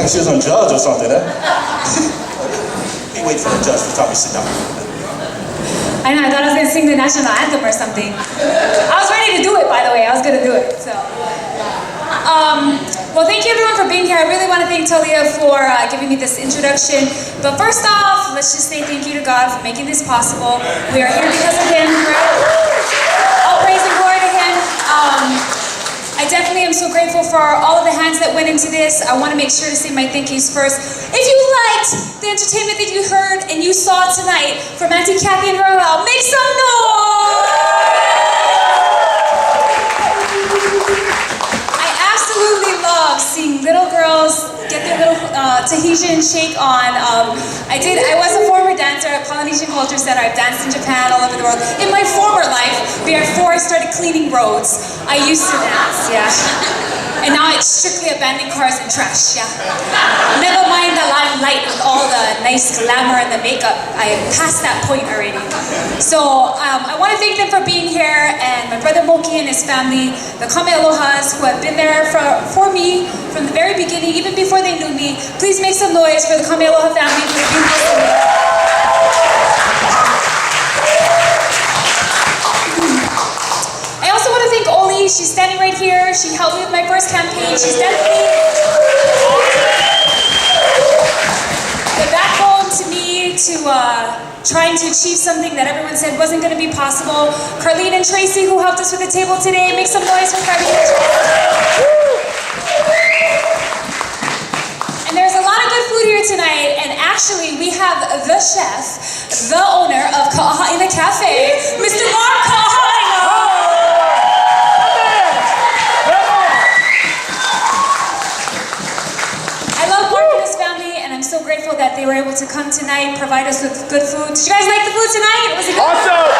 like she was on drugs or something, huh? He waited for the judge to tell me to sit down. I know, I thought I was going to sing the national anthem or something. I was ready to do it, by the way. I was going to do it, so. Well, thank you everyone for being here. I really want to thank Talia for giving me this introduction. But first off, let's just say thank you to God for making this possible. We are here because of Him, right? All praise and glory to Him. I definitely am so grateful for all of the hands that went into this. I want to make sure to say my thank yous first. If you liked the entertainment that you heard and you saw tonight from Auntie Kathy and Roel, make some noise! I absolutely love seeing little girls get their little Tahitian shake on. I was a former dancer at Polynesian Culture Center. I've danced in Japan, all over the world. In my former life, before I started cleaning roads, I used to dance, yeah. And now it's strictly abandoned cars and trash, yeah. Never mind the limelight with all the nice glamour and the makeup. I passed that point already. So I want to thank them for being here, and my brother Moki and his family, the Kame Alohas, who have been there for me from the very beginning, even before they knew me. Please make some noise for the Kame Aloha family who have been here for me. I also want to thank Oli. She's standing right here. She helped me with my first campaign. She's definitely the backbone to me to trying to achieve something that everyone said wasn't going to be possible. Carlene and Tracy, who helped us with the table today. Make some noise for Carlene and Tracy. And there's a lot of good food here tonight, and actually we have the chef, the owner of Ka'ahaina Cafe, Mr. Mark Ka'ahaina. I love Mark and his family, and I'm so grateful that they were able to come tonight, provide us with good food. Did you guys like the food tonight? Was it good? Awesome!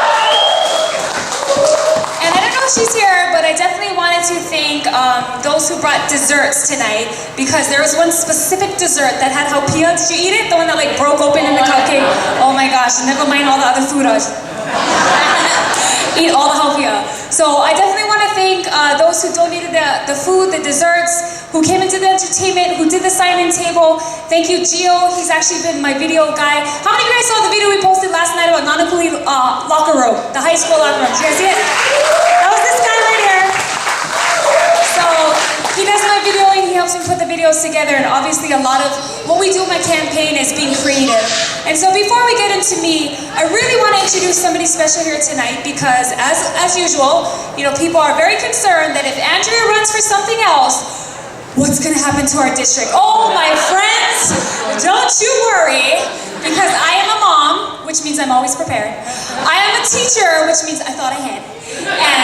And I don't know if she's here, but I definitely wanted to thank those who brought desserts tonight, because there was one specific dessert that had haupia. Did you eat it? The one that like broke open in the cupcake? Oh my gosh, never mind all the other food. Eat all the haupia. So I definitely want to thank those who donated the food, the desserts, who came into the entertainment, who did the sign-in table. Thank you, Gio. He's actually been my video guy. How many of you guys saw the video we posted last night about Nanakuli locker room, the high school locker room? Did you guys see it? That was this guy right here. So he does my videoing, he helps me put the videos together, and obviously a lot of what we do in my campaign is being creative. And so before we get into me, I really want to introduce somebody special here tonight, because as usual, you know, people are very concerned that if Andria runs for something else, what's going to happen to our district? Oh, my friends, don't you worry, because I am a mom, which means I'm always prepared. I am a teacher, which means I thought ahead. And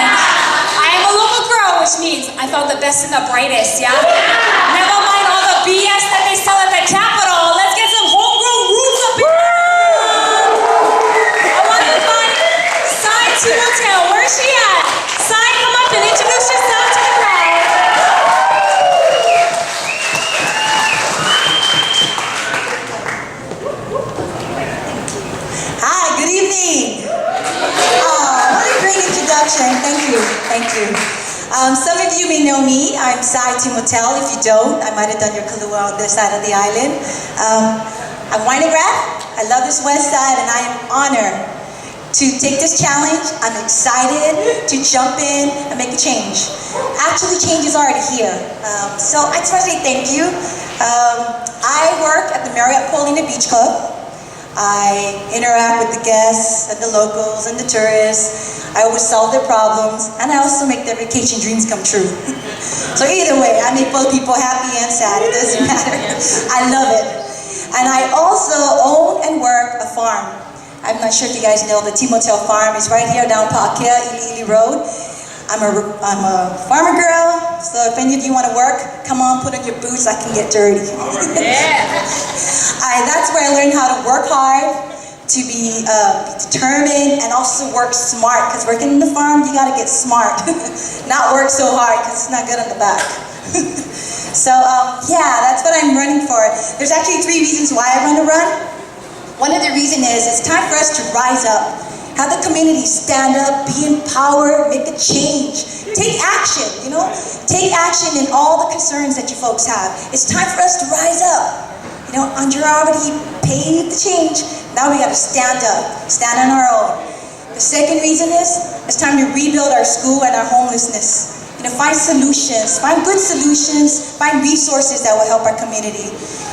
I am a local girl, which means I found the best and the brightest, yeah? Never mind all the BS that they sell at the Capitol. Let's get some homegrown roots up here. I want to invite Sai Tupola. Where is she at? Sai, come up and introduce yourself to the crowd. Hi, good evening. What a great introduction. Thank you. Some of you may know me. I'm Sai Tupola. If you don't, I might have done your kalua on this side of the island. I'm Winograph. I love this west side, and I am honored to take this challenge. I'm excited to jump in and make a change. Actually, change is already here. So I just want to say thank you. I work at the Marriott Paulina Beach Club. I interact with the guests and the locals and the tourists. I always solve their problems, and I also make their vacation dreams come true. So either way, I make both people happy and sad. It doesn't matter. I love it. And I also own and work a farm. I'm not sure if you guys know the Team Tupola farm is right here down Pa'akea, Ili Road. I'm a farmer girl, so if any of you want to work, come on, put on your boots, I can get dirty. Yeah. That's where I learned how to work hard, to be determined, and also work smart, because working in the farm, you got to get smart. Not work so hard, because it's not good on the back. So yeah, that's what I'm running for. There's actually 3 reasons why I want to run. One of the reasons is it's time for us to rise up Have the community stand up, be empowered, make a change. Take action, you know? Take action in all the concerns that you folks have. It's time for us to rise up. You know, Andria already paid the change. Now we got to stand up, stand on our own. The second reason is, it's time to rebuild our school and our homelessness. You know, find solutions, find good solutions, find resources that will help our community.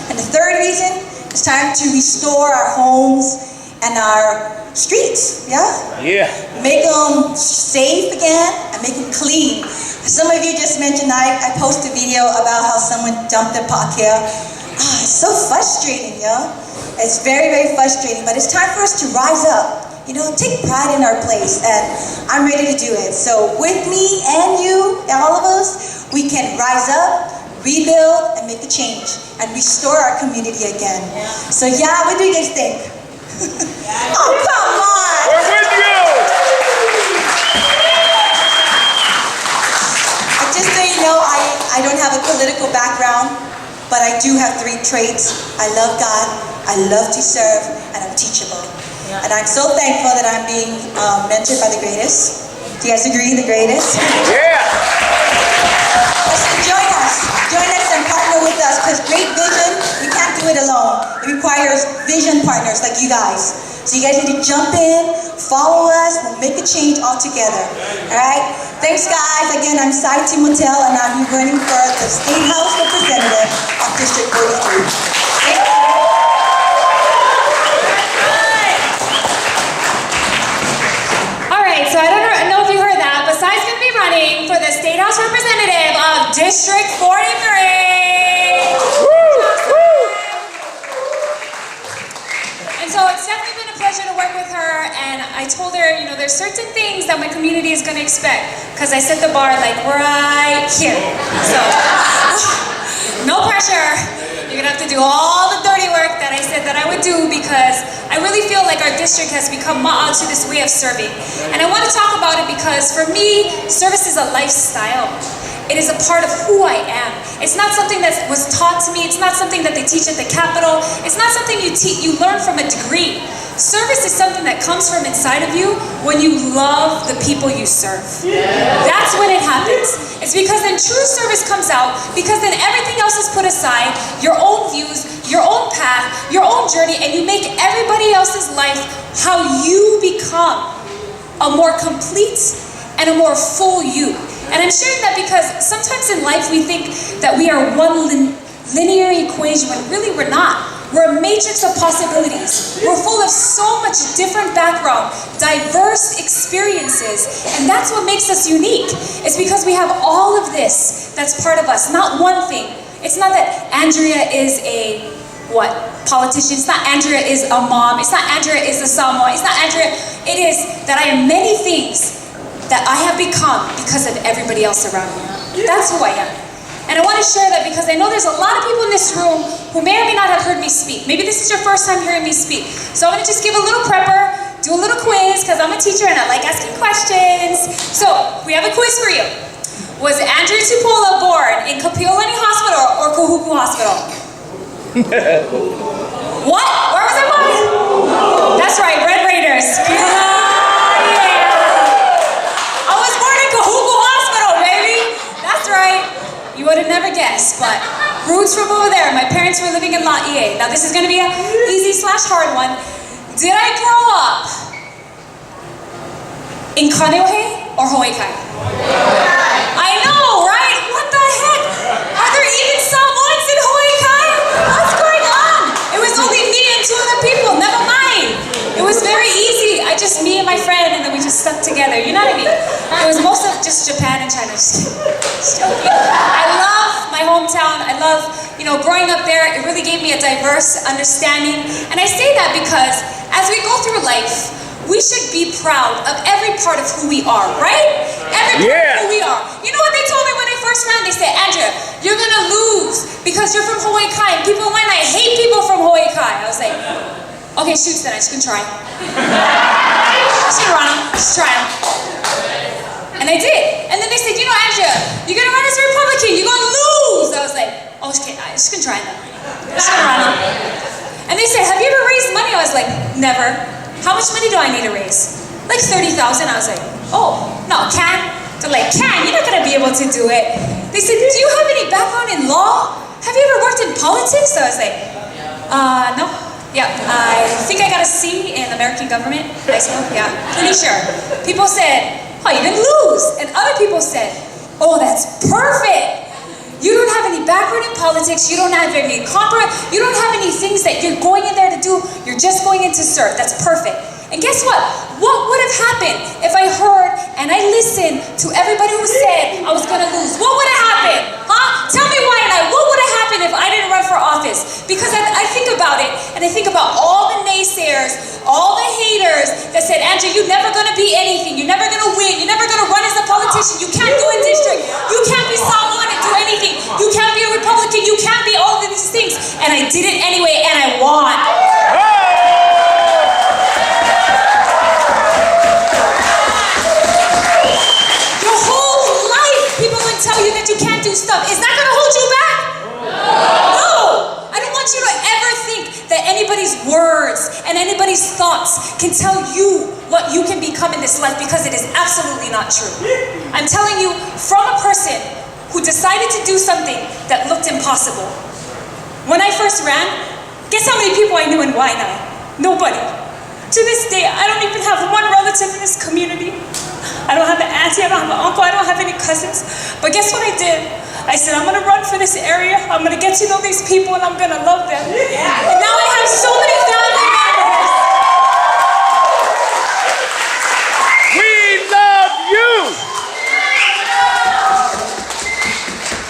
And the third reason, it's time to restore our homes and our streets, yeah? Yeah. Make them safe again and make them clean. Some of you just mentioned, I posted a video about how someone dumped a pot here. It's so frustrating, yeah? It's very, very frustrating, but it's time for us to rise up. You know, take pride in our place, and I'm ready to do it. So with me and you, all of us, we can rise up, rebuild, and make a change, and restore our community again. Yeah. So yeah, what do you guys think? Oh, come on! We're with you! Just so you know, I don't have a political background, but I do have 3 traits. I love God, I love to serve, and I'm teachable. And I'm so thankful that I'm being mentored by the greatest. Do you guys agree, the greatest? Yeah! So join us and partner with us, because great vision, we can't do it alone. It requires vision partners like you guys. So you guys need to jump in, follow us, we'll make a change all together. Alright? Thanks guys. Again, I'm Team Tupola, and I'm running for the State House Representative of District 43. Thank you. So I don't know if you heard that, but Sai's going to be running for the State House Representative of District 43. And so it's definitely been a pleasure to work with her, and I told her, you know, there's certain things that my community is going to expect, because I set the bar like right here. So, no pressure. You're going to have to do all the dirty work that I said that I would do, because I really feel like our district has become ma'at to this way of serving. And I want to talk about it because for me, service is a lifestyle. It is a part of who I am. It's not something that was taught to me. It's not something that they teach at the Capitol. It's not something you learn from a degree. Service is something that comes from inside of you when you love the people you serve. That's when it happens. It's because then true service comes out, because then everything else is put aside, your own views, your own path, your own journey, and you make everybody else's life how you become a more complete and a more full you. And I'm sharing that because sometimes in life we think that we are one linear equation when really we're not. We're a matrix of possibilities. We're full of so much different background, diverse experiences, and that's what makes us unique. It's because we have all of this that's part of us, not one thing. It's not that Andria is a, politician. It's not Andria is a mom. It's not Andria is a Samoa. It's not Andria. It is that I am many things that I have become because of everybody else around me. That's who I am. And I want to share that because I know there's a lot of people in this room who may or may not have heard me speak. Maybe this is your first time hearing me speak. So I'm going to just give a little prepper, do a little quiz, because I'm a teacher and I like asking questions. So we have a quiz for you. Was Andria Tupola born in Kapiolani Hospital or Kahuku Hospital? What? Where was I born? That's right, Red Raiders. I was born in Kahuku Hospital, baby. That's right. You would have never guessed, but roots from over there. My parents were living in Laie. Now this is going to be an easy/hard one. Did I grow up in Kaneohe or Hawaii? I know, right? What the heck? Are there even Samoans in Hawaii? What's going on? It was only me and 2 other people. Never mind. It was very easy. Me and my friend, and then we just stuck together. You know what I mean? It was most of just Japan and China. Just joking. I love my hometown. I love, growing up there. It really gave me a diverse understanding. And I say that because as we go through life, we should be proud of every part of who we are, right? Every part of who we are. You know what they told me when I first ran? They said, Andria, you're gonna lose because you're from Hawaii Kai. And people might not hate people from Hawaii Kai. I was like, okay, shoot then, I just gonna try. Just gonna run them, just try them. And I did. And then they said, Andria, you're gonna run as a Republican, you're gonna lose. I was like, oh, okay, I'm just gonna try them. Just gonna run them. And they said, have you ever raised money? I was like, never. How much money do I need to raise? Like 30,000. I was like, oh, no, can? They're like, can? You're not gonna be able to do it. They said, do you have any background in law? Have you ever worked in politics? So I was like, no. Yeah, I think I got a C in American government. High school, yeah, pretty sure. People said, oh, you didn't lose. And other people said, oh, that's perfect. You don't have any background in politics. You don't have any you don't have any things that you're going in there to do. You're just going in to serve. That's perfect. And guess what? What would have happened if I heard and I listened to everybody who said I was gonna lose? What would have happened? Huh? Tell me why and what would have happened if I didn't run for office? Because I think about it, and I think about all the naysayers, all the haters that said, Andria, you're never gonna be anything. You're never gonna win. You're never gonna run as a politician. You can't do a district. You can't be someone and do anything. You can't be a Republican. You can't be all of these things. And I did it anyway, and I won. Tell you that you can't do stuff. Is that going to hold you back? No. I don't want you to ever think that anybody's words and anybody's thoughts can tell you what you can become in this life, because it is absolutely not true. I'm telling you from a person who decided to do something that looked impossible. When I first ran, guess how many people I knew in Waianae? Nobody. To this day, I don't even have one relative in this community. I don't have an auntie, I don't have an uncle, I don't have any cousins. But guess what I did? I said, I'm gonna run for this area, I'm gonna get to know these people, and I'm gonna love them. And now I have so many family members. We love you!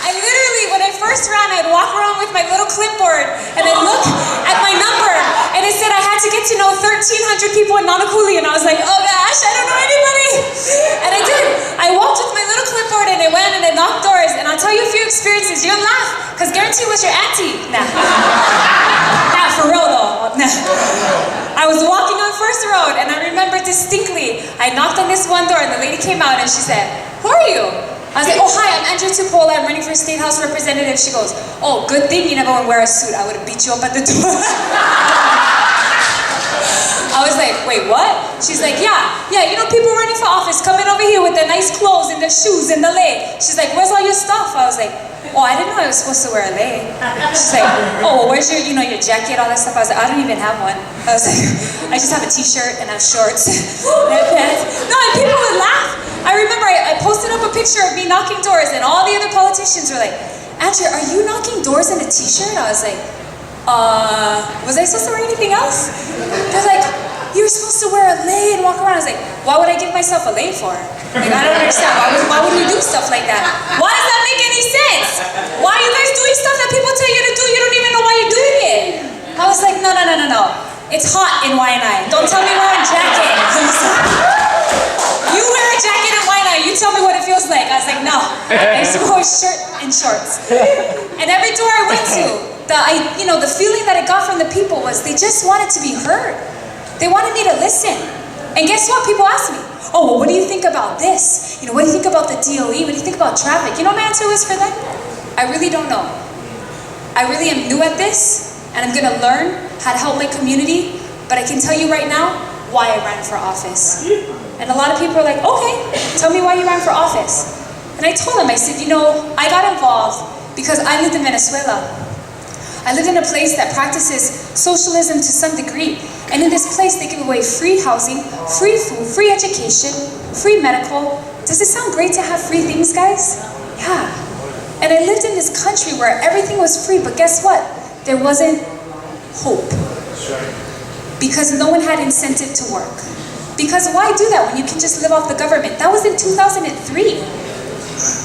I literally, when I first ran, I'd walk around with my little clipboard, and I'd look at my number, and it said I had to get to know 1,300 people in Nanakuli, and I was like, oh gosh, I don't know anybody. And I did. I walked with my little clipboard, and I went and I knocked doors, and I'll tell you a few experiences. You'll laugh, because guarantee it was your auntie. Nah. Nah, for real though. Nah. I was walking on First Road, and I remember distinctly, I knocked on this one door, and the lady came out, and she said, who are you? I was like, oh hi, I'm Andria Tupola, I'm running for State House Representative. She goes, oh, good thing you never want to wear a suit. I would have beat you up at the door. I was like, wait, what? She's like, yeah, you know people running for office coming over here with their nice clothes and their shoes and the lei. She's like, where's all your stuff? I was like, oh, I didn't know I was supposed to wear a lei. She's like, oh, well, where's your, your jacket, all that stuff? I was like, I don't even have one. I was like, I just have a t-shirt and I have shorts and pants. No, and people would laugh. I remember I posted up a picture of me knocking doors, and all the other politicians were like, Andria, are you knocking doors in a t-shirt? I was like, was I supposed to wear anything else? They're like, you were supposed to wear a lei and walk around. I was like, why would I give myself a lei for? Like, I don't understand. Why would we do stuff like that? Why does that make any sense? Why are you guys doing stuff that people tell you to do? You don't even know why you're doing it. I was like, no. It's hot in Waianae. Don't tell me wear a jacket. You wear a jacket in Waianae, you tell me what it feels like. I was like, no. I used to wear a shirt and shorts. And every door I went to, the feeling that I got from the people was they just wanted to be heard. They wanted me to listen. And guess what? People ask me, oh, well, what do you think about this? What do you think about the DOE? What do you think about traffic? You know what my answer was for them? I really don't know. I really am new at this, and I'm gonna learn how to help my community, but I can tell you right now why I ran for office. And a lot of people are like, okay, tell me why you ran for office. And I told them, I said, I got involved because I lived in Venezuela. I lived in a place that practices socialism to some degree. And in this place, they give away free housing, free food, free education, free medical. Does it sound great to have free things, guys? Yeah. And I lived in this country where everything was free, but guess what? There wasn't hope. Because no one had incentive to work. Because why do that when you can just live off the government? That was in 2003.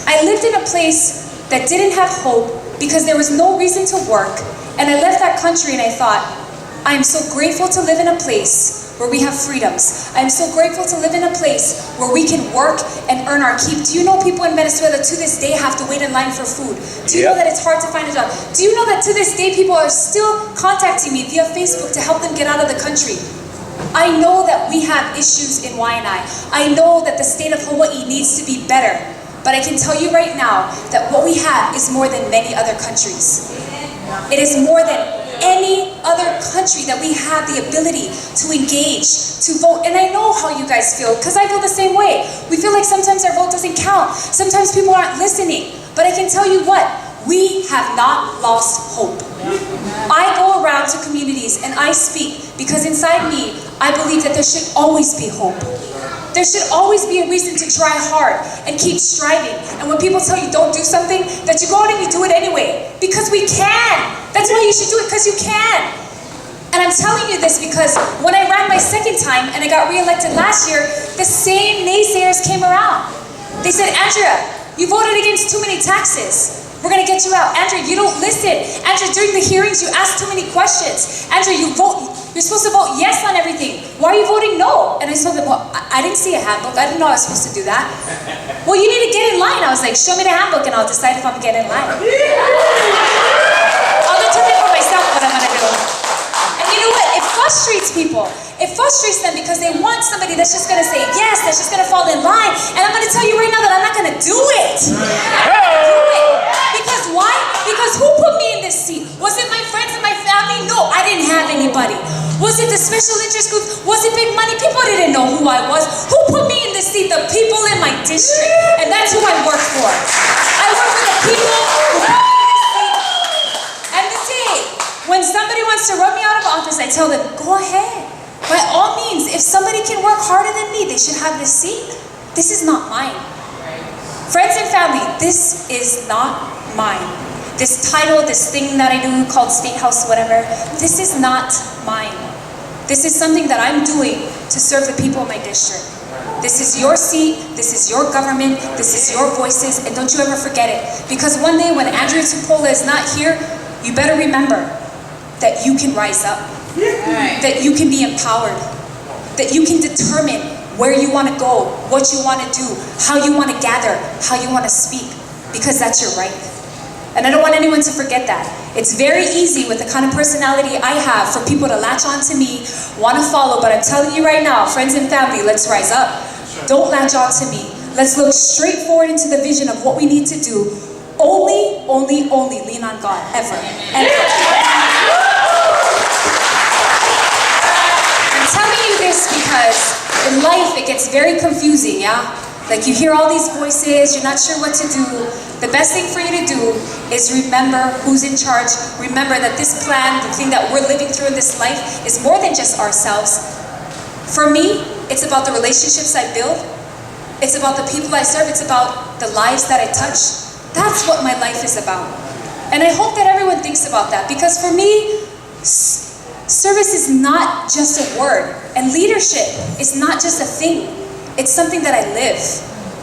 I lived in a place that didn't have hope because there was no reason to work. And I left that country and I thought, I am so grateful to live in a place where we have freedoms. I am so grateful to live in a place where we can work and earn our keep. Do you know people in Venezuela to this day have to wait in line for food? Do you know that it's hard to find a job? Do you know that to this day people are still contacting me via Facebook to help them get out of the country? I know that we have issues in Waianae. I know that the state of Hawaii needs to be better. But I can tell you right now that what we have is more than many other countries. It is more than any other country that we have the ability to engage, to vote. And I know how you guys feel, because I feel the same way. We feel like sometimes our vote doesn't count. Sometimes people aren't listening. But I can tell you what, we have not lost hope. I go around to communities and I speak because inside me, I believe that there should always be hope. There should always be a reason to try hard and keep striving. And when people tell you don't do something, that you go out and you do it anyway. Because we can. That's why you should do it, because you can. And I'm telling you this because when I ran my second time and I got reelected last year, the same naysayers came around. They said, Andria, you voted against too many taxes. We're gonna get you out. Andrea, you don't listen. Andrea, during the hearings, you ask too many questions. Andrea, you're supposed to vote yes on everything. Why are you voting no? And I told them, well, I didn't see a handbook. I didn't know I was supposed to do that. Well, you need to get in line. I was like, show me the handbook and I'll decide if I'm getting in line. I'll determine for myself what I'm gonna do. And you know what? It frustrates people. It frustrates them because they want somebody that's just gonna say yes, that's just gonna fall in line. And I'm gonna tell you right now that I'm not gonna do it. Because why? Because who put me in this seat? Was it my friends and my family? No, I didn't have anybody. Was it the special interest group? Was it big money? People didn't know who I was. Who put me in this seat? The people in my district. And that's who I work for. I work for the people who put me in this seat. And today, when somebody wants to run me out of office, I tell them, go ahead. By all means, if somebody can work harder than me, they should have this seat. This is not mine. Friends and family, this is not mine. This title, this thing that I do called State House, whatever, this is not mine. This is something that I'm doing to serve the people in my district. This is your seat, this is your government, this is your voices, and don't you ever forget it. Because one day when Andria Tupola is not here, you better remember that you can rise up, that you can be empowered, that you can determine where you want to go, what you want to do, how you want to gather, how you want to speak, because that's your right. And I don't want anyone to forget that. It's very easy with the kind of personality I have for people to latch on to me, want to follow, but I'm telling you right now, friends and family, let's rise up. Don't latch on to me. Let's look straight forward into the vision of what we need to do. Only lean on God, ever. I'm telling you this because in life it gets very confusing, yeah? Like you hear all these voices, you're not sure what to do. The best thing for you to do is remember who's in charge. Remember that this plan, the thing that we're living through in this life, is more than just ourselves. For me, it's about the relationships I build. It's about the people I serve. It's about the lives that I touch. That's what my life is about. And I hope that everyone thinks about that, because for me, service is not just a word, and leadership is not just a thing. It's something that I live.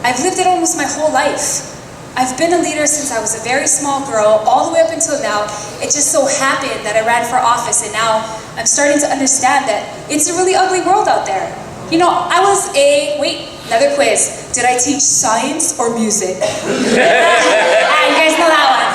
I've lived it almost my whole life. I've been a leader since I was a very small girl, all the way up until now. It just so happened that I ran for office, and now I'm starting to understand that it's a really ugly world out there. You know, I was another quiz. Did I teach science or music? You guys know that one.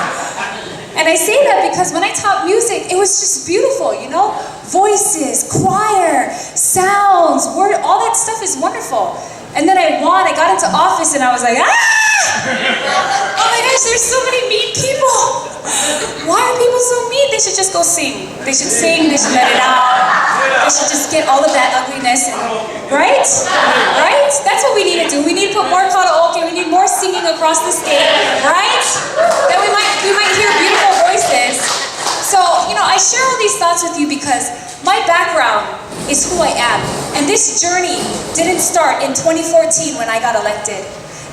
And I say that because when I taught music, it was just beautiful, you know? Voices, choir, sounds, word, all that stuff is wonderful. And then I got into office and I was like, ah! Oh my gosh, there's so many mean people. Why are people so mean? They should just go sing. They should sing, they should let it out. They should just get all of that ugliness, and, right? Right? That's what we need to do. We need to put more karaoke, we need more singing across the state, right? Then we might hear beautiful voices. So, you know, I share all these thoughts with you because my background is who I am. And this journey didn't start in 2014 when I got elected.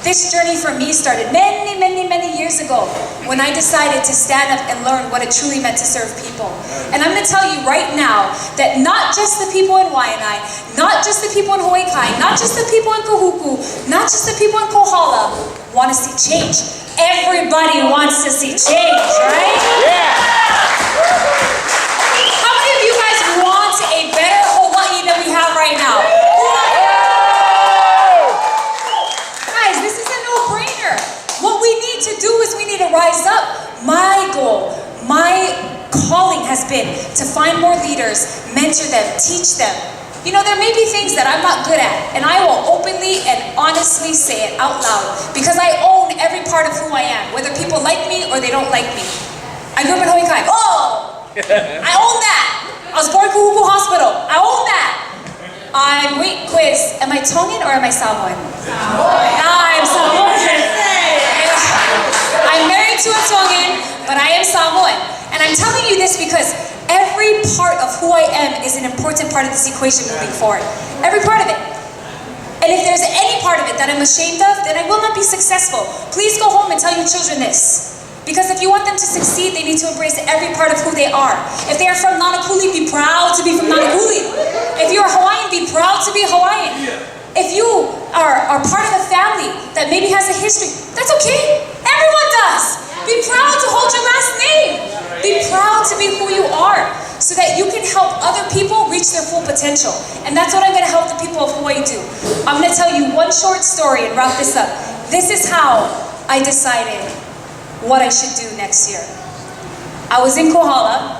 This journey for me started many years ago when I decided to stand up and learn what it truly meant to serve people. And I'm going to tell you right now that not just the people in Waianae, not just the people in Hawaii Kai, not just the people in Kahuku, not just the people in Kohala want to see change. Everybody wants to see change, right? Yeah. How many of you guys want a better Hawaii than we have right now? Guys, this is a no-brainer. What we need to do is we need to rise up. My goal, my calling has been to find more leaders, mentor them, teach them. You know, there may be things that I'm not good at, and I will openly and honestly say it out loud because I own every part of who I am, whether people like me or they don't like me. I grew up in Hawaii Kai. Oh! I own that. I was born in Kuhuku Hospital. I own that. Wait, quiz. Am I Tongan or am I Samoan? I'm Samoan. I'm married to a Tongan, but I am Samoan. And I'm telling you this because every part of who I am is an important part of this equation moving forward. Every part of it. And if there's any part of it that I'm ashamed of, then I will not be successful. Please go home and tell your children this. Because if you want them to succeed, they need to embrace every part of who they are. If they are from Nanakuli, be proud to be from Nanakuli. If you're Hawaiian, be proud to be Hawaiian. If you are part of a family that maybe has a history, that's okay. Everyone does. Be proud to hold your last name. Be proud to be who you are so that you can help other people reach their full potential. And that's what I'm going to help the people of Hawaii do. I'm going to tell you one short story and wrap this up. This is how I decided what I should do next year. I was in Kohala,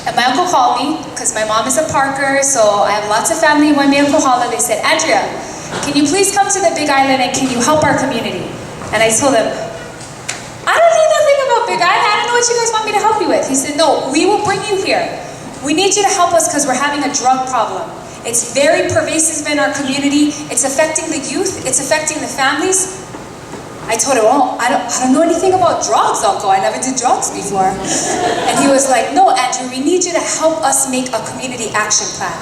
and my uncle called me, because my mom is a Parker, so I have lots of family in Waimea, Kohala. They said, Andria, can you please come to the Big Island and can you help our community? And I told them, I don't know nothing about Big Island. I don't know what you guys want me to help you with. He said, no, we will bring you here. We need you to help us because we're having a drug problem. It's very pervasive in our community. It's affecting the youth. It's affecting the families. I told him, oh, I don't know anything about drugs, Uncle. I never did drugs before. And he was like, no, Andrew, we need you to help us make a community action plan.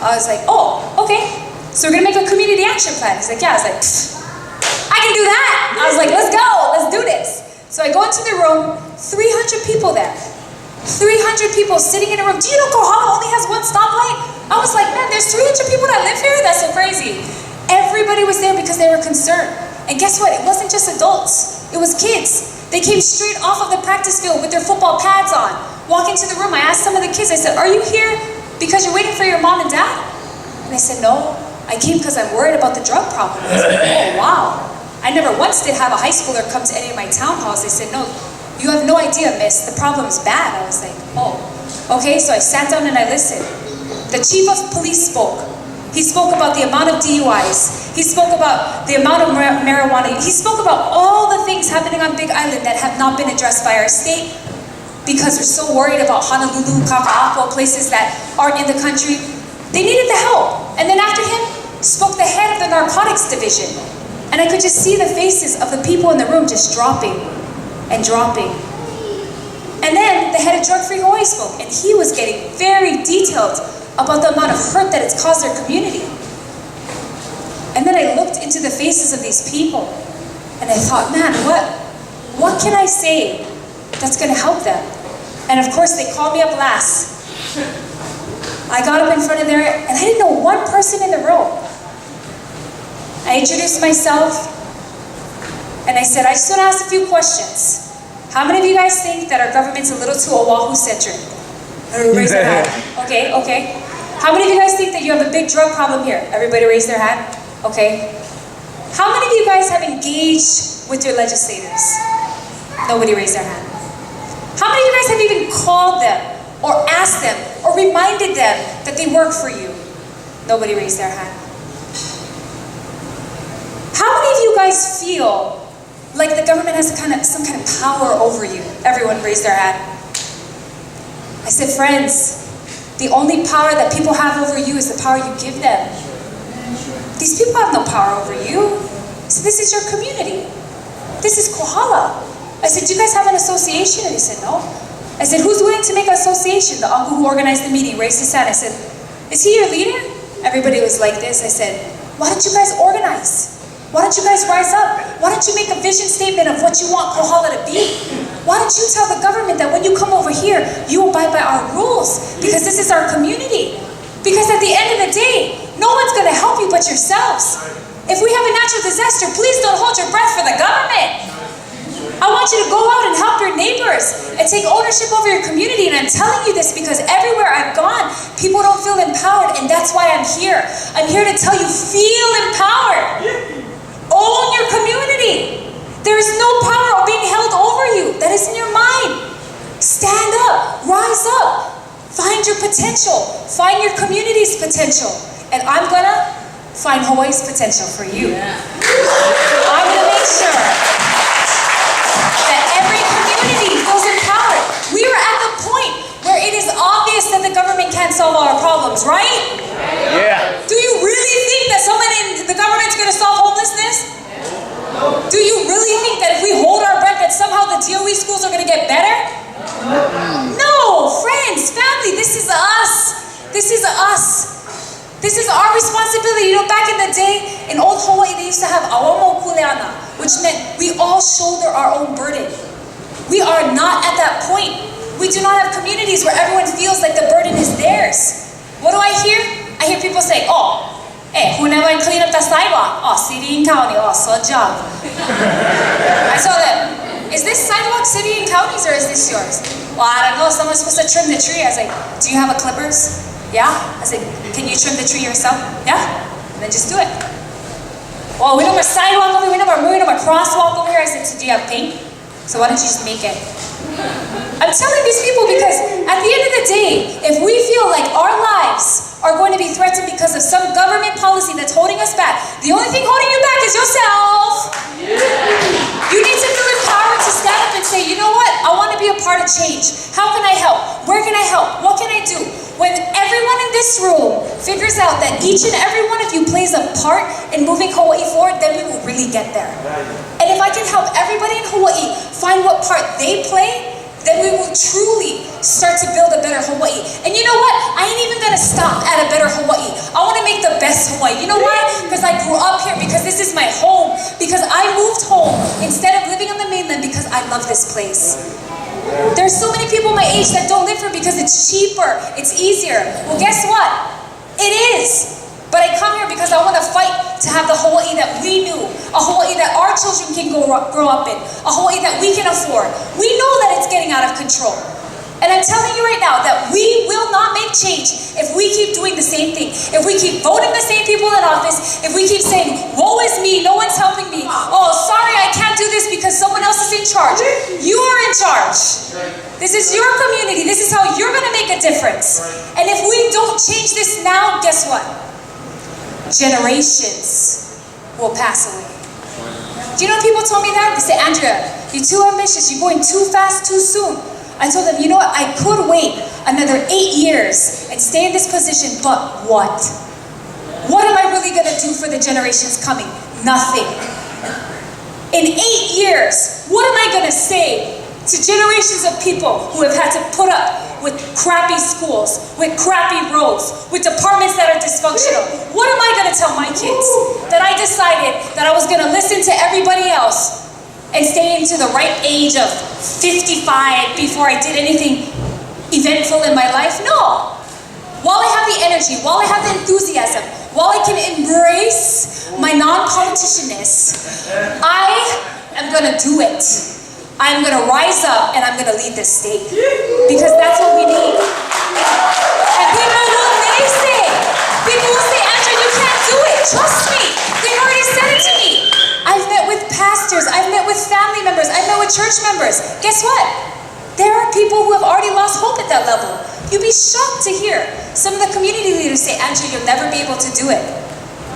I was like, oh, okay. So we're gonna make a community action plan. He's like, yeah. I was like, I can do that. I was like, let's go, let's do this. So I go into the room, 300 people there. 300 people sitting in a room. Do you know Kohala only has one stoplight? I was like, man, there's 300 people that live here? That's so crazy. Everybody was there because they were concerned. And guess what? It wasn't just adults. It was kids. They came straight off of the practice field with their football pads on. Walk into the room. I asked some of the kids, I said, are you here because you're waiting for your mom and dad? And they said, no, I came because I'm worried about the drug problem. I said, oh, wow. I never once did have a high schooler come to any of my town halls. They said, no, you have no idea, miss. The problem is bad. I was like, oh, okay. So I sat down and I listened. The chief of police spoke. He spoke about the amount of DUIs. He spoke about the amount of marijuana. He spoke about all the things happening on Big Island that have not been addressed by our state because we're so worried about Honolulu, Kaka'ako, places that aren't in the country. They needed the help. And then after him spoke the head of the narcotics division. And I could just see the faces of the people in the room just dropping and dropping. And then the head of Drug Free Hawaii spoke, and he was getting very detailed about the amount of hurt that it's caused their community. And then I looked into the faces of these people and I thought, man, what can I say that's gonna help them? And of course they called me up last. I got up in front of there and I didn't know one person in the room. I introduced myself and I said, I just wanna ask a few questions. How many of you guys think that our government's a little too Oahu-centric? Raise their hand. Okay, okay. How many of you guys think that you have a big drug problem here? Everybody raise their hand. Okay. How many of you guys have engaged with your legislators? Nobody raised their hand. How many of you guys have even called them or asked them or reminded them that they work for you? Nobody raised their hand. How many of you guys feel like the government has some kind of power over you? Everyone raised their hand. I said, friends, the only power that people have over you is the power you give them. These people have no power over you. So this is your community. This is Kohala. I said, do you guys have an association? And he said, no. I said, who's willing to make an association? The uncle who organized the meeting raised his hand. I said, is he your leader? Everybody was like this. I said, why don't you guys organize? Why don't you guys rise up? Why don't you make a vision statement of what you want Kohala to be? Why don't you tell the government that when you come over here, you abide by our rules? Because this is our community. Because at the end of the day, no one's gonna help you but yourselves. If we have a natural disaster, please don't hold your breath for the government. I want you to go out and help your neighbors and take ownership over your community. And I'm telling you this because everywhere I've gone, people don't feel empowered, and that's why I'm here. I'm here to tell you, feel empowered. Own your community. There is no power being held over you. That is in your mind. Stand up, rise up, find your potential, find your community's potential. And I'm gonna find Hawaii's potential for you. I'm gonna make sure that every community feels empowered. We were at the obvious that the government can't solve all our problems, right? Yeah. Do you really think that someone in the government's gonna solve homelessness? Do you really think that if we hold our breath that somehow the DOE schools are gonna get better? No, friends, family, this is us. This is us. This is our responsibility. You know, back in the day, in old Hawaii, they used to have awamo kuleana, which meant we all shoulder our own burden. We are not at that point. We do not have communities where everyone feels like the burden is theirs. What do I hear? I hear people say, oh, hey, who never clean up the sidewalk? Oh, city and county, oh, so job. I told them, is this sidewalk city and counties or is this yours? Well, I don't know, someone's supposed to trim the tree. I was like, do you have a clippers? Yeah? I said, can you trim the tree yourself? Yeah? And then just do it. Well, we don't have a sidewalk over here, we don't have a crosswalk over here. I said, so do you have paint? So why don't you just make it? I'm telling these people because at the end of the day, if we feel like our lives are going to be threatened because of some government policy that's holding us back, the only thing holding you back is yourself. You need to feel empowered to stand up and say, you know what? I want to be a part of change. How can I help? Where can I help? What can I do? When everyone in this room figures out that each and every one of you plays a part in moving Hawaii forward, then we will really get there. And if I can help everybody in Hawaii find what part they play, then we will truly start to build a better Hawaii. And you know what? I ain't even gonna stop at a better Hawaii. I wanna make the best Hawaii. You know why? Because I grew up here, because this is my home, because I moved home instead of living on the mainland because I love this place. There's so many people my age that don't live here because it's cheaper, it's easier. Well, guess what? It is. But I come here because I want to fight to have the Hawaii that we knew, a Hawaii that our children can grow up in, a Hawaii that we can afford. We know that it's getting out of control. And I'm telling you right now that we will not make change if we keep doing the same thing. If we keep voting the same people in office, if we keep saying, woe is me, no one's helping me. Oh, sorry, I can't do this because someone else is in charge. You are in charge. This is your community. This is how you're going to make a difference. And if we don't change this now, guess what? Generations will pass away. Do you know people told me that? They say, Andria, you're too ambitious. You're going too fast, too soon. I told them, you know what? I could wait another 8 years and stay in this position, but what? What am I really going to do for the generations coming? Nothing. In 8 years, what am I going to say to generations of people who have had to put up with crappy schools, with crappy roads, with departments that are dysfunctional? What am I going to tell my kids? That I decided that I was going to listen to everybody else and stay into the right age of 55 before I did anything eventful in my life? No. While I have the energy, while I have the enthusiasm, while I can embrace my non-politicianness, I am gonna do it. I'm gonna rise up and I'm gonna lead this state. Because that's what we need. And people will naysay. People will say, Andrea, you can't do it. Trust me. They've already said it to me. I've met with pastors, I've met with family members, I've met with church members. Guess what? There are people who have already lost hope at that level. You'd be shocked to hear some of the community leaders say, Andrea, you'll never be able to do it.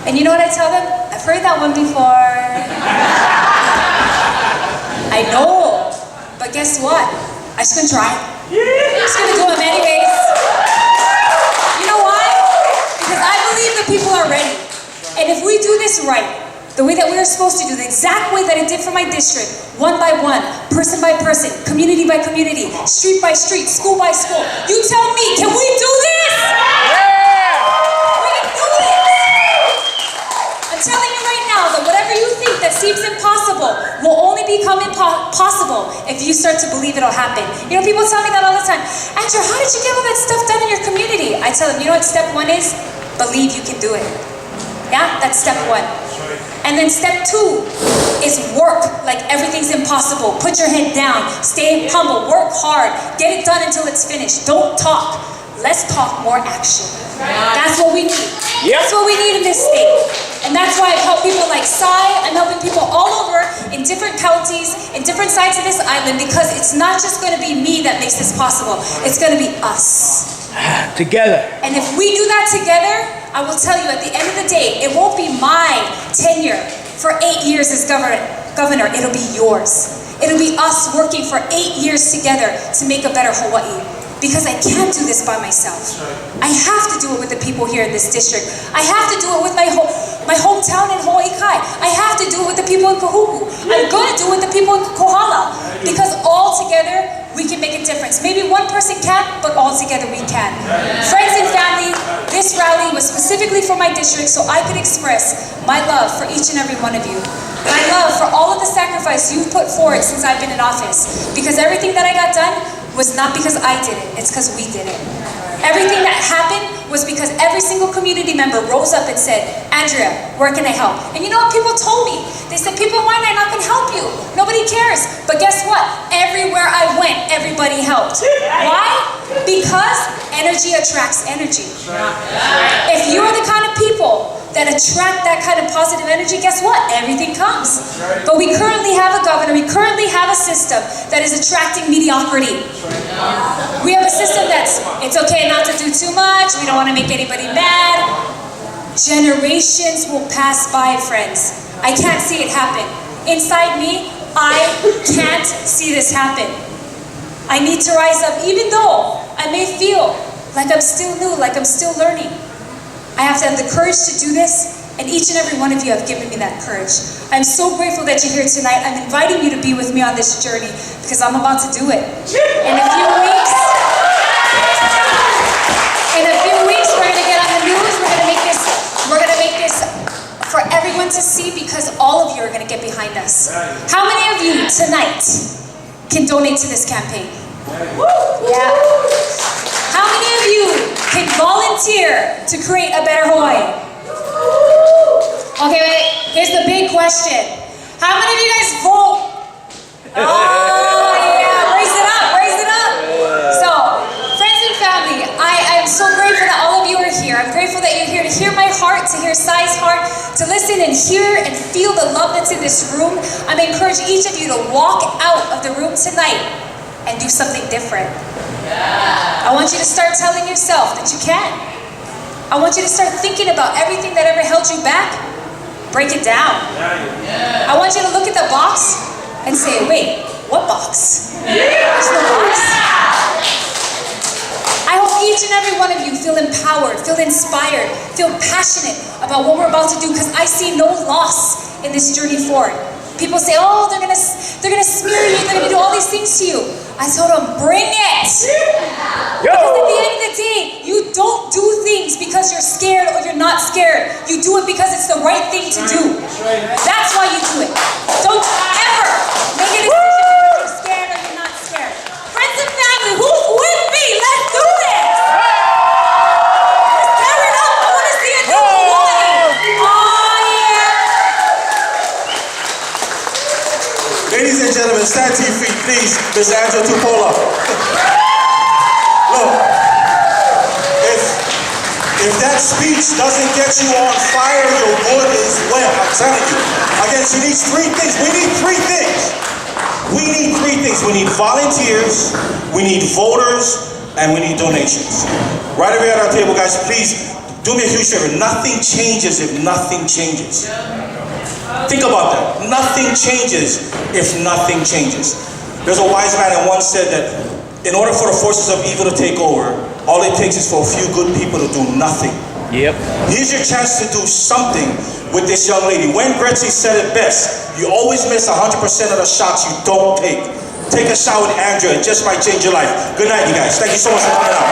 And you know what I tell them? I've heard that one before. I know, but guess what? I'm just gonna try. I'm just gonna do them anyways. You know why? Because I believe the people are ready. And if we do this right, the way that we are supposed to do, the exact way that it did for my district, one by one, person by person, community by community, street by street, school by school. You tell me, can we do this? Yeah! We can do this! I'm telling you right now that whatever you think that seems impossible will only become possible if you start to believe it'll happen. You know, people tell me that all the time. Andrew, how did you get all that stuff done in your community? I tell them, you know what step one is? Believe you can do it. Yeah, that's step one. And then step two is work like everything's impossible. Put your head down, stay humble, work hard, get it done until it's finished. Don't talk, less talk, more action. That's what we need. That's what we need in this state. And that's why I've helped people like Sai. I'm helping people all over in different counties, in different sides of this island, because it's not just going to be me that makes this possible. It's going to be us. Together. And if we do that together, I will tell you at the end of the day, it won't be my tenure for 8 years as governor, it'll be yours. It'll be us working for 8 years together to make a better Hawaii. because I can't do this by myself. I have to do it with the people here in this district. I have to do it with my hometown in Ho'ikai. I have to do it with the people in Kahuku. I'm going to do it with the people in Kohala, because all together we can make a difference. Maybe one person can't, but all together we can. Friends and family, this rally was specifically for my district so I could express my love for each and every one of you. My love for all of the sacrifice you've put forward since I've been in office. Because everything that I got done was not because I did it, it's because we did it. Everything that happened was because every single community member rose up and said, Andrea, where can I help? And you know what people told me? They said, people, why not? I'm not going to help you. Nobody cares. But guess what? Everywhere I went, everybody helped. Why? Because energy attracts energy. If you're the kind of people that attract that kind of positive energy, guess what? Everything comes. But we currently have a governor, we currently have a system that is attracting mediocrity. We have a system that's, it's okay not to do too much, we don't want to make anybody mad. Generations will pass by, friends. I can't see it happen. Inside me, I can't see this happen. I need to rise up, even though I may feel like I'm still new, like I'm still learning. I have to have the courage to do this, and each and every one of you have given me that courage. I'm so grateful that you're here tonight. I'm inviting you to be with me on this journey, because I'm about to do it. In a few weeks, we're gonna get on the news, we're gonna make this for everyone to see, because all of you are gonna get behind us. How many of you tonight can donate to this campaign? Yeah. How many of you can volunteer to create a better Hawaii? Okay, wait, here's the big question. How many of you guys vote? Oh yeah, raise it up. So, friends and family, I'm so grateful that all of you are here. I'm grateful that you're here to hear my heart, to hear Sai's heart, to listen and hear and feel the love that's in this room. I'm encouraging each of you to walk out of the room tonight and do something different. I want you to start telling yourself that you can. I want you to start thinking about everything that ever held you back. Break it down. I want you to look at the box and say, wait, what box? There's no box. I hope each and every one of you feel empowered, feel inspired, feel passionate about what we're about to do, because I see no loss in this journey forward. People say, oh, they're gonna smear you, they're gonna do all these things to you. I told them, bring it! Because at the end of the day, you don't do things because you're scared or you're not scared. You do it because it's the right thing to do. That's why you do it. Don't ever make a decision because you're scared or you're not scared. Friends and family, who's with me? Let's do this! Let's tear it up! I want to see a new Hawaii! Oh, yeah! Ladies and gentlemen, stand to your feet, please. Ms. Team Tupola. Look, if that speech doesn't get you on fire, your good as well. I'm telling you. Again, she needs three things. We need three things. We need volunteers, we need voters, and we need donations. Right over here at our table, guys, please do me a huge favor. Nothing changes if nothing changes. Think about that. Nothing changes if nothing changes. There's a wise man that once said that in order for the forces of evil to take over, all it takes is for a few good people to do nothing. Yep. Here's your chance to do something with this young lady. Wayne Gretzky said it best. You always miss 100% of the shots you don't take. Take a shot with Andria. It just might change your life. Good night, you guys. Thank you so much for coming out.